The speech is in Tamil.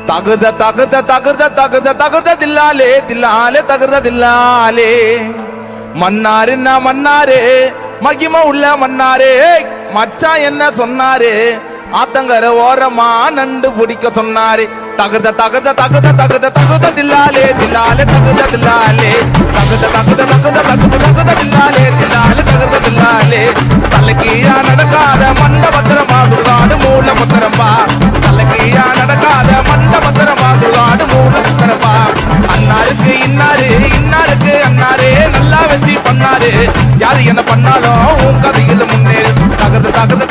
தகுத தகுத தகுத தகுத தகுத தில்லாலே தில்லாலே தகுத தில்லாலே மன்னாரு நான் மன்னாரே மகிம உள்ள மன்னாரே மச்சா என்ன சொன்னாரு ஆத்தங்கர ஓரமா நண்டு பிடிக்க சொன்னாரு தகுத தகுத தகுத தகுத தகுத தில்லாலே தில்லாலே தகுத தில்லாலே தகுத தகுத தகுத தகுத தகுத தில்லாலே தில்லாலே தகுத தில்லாலே தலைக்கீழா நடக்காத மண்ட பத்திரமா சுடுகாடு மூல பத்திரமா தலைக்கீழா நடக்காத மண்ட பத்திரமா சுடுகாடு மூல பத்திரமா அண்ணாருக்கு இன்னாரு இன்னாருக்கு அண்ணாரே நல்லா வச்சு பண்ணாரு யாரு என்ன பண்ணாலும் உன் கதையில முன்னேறு தகுத தகுத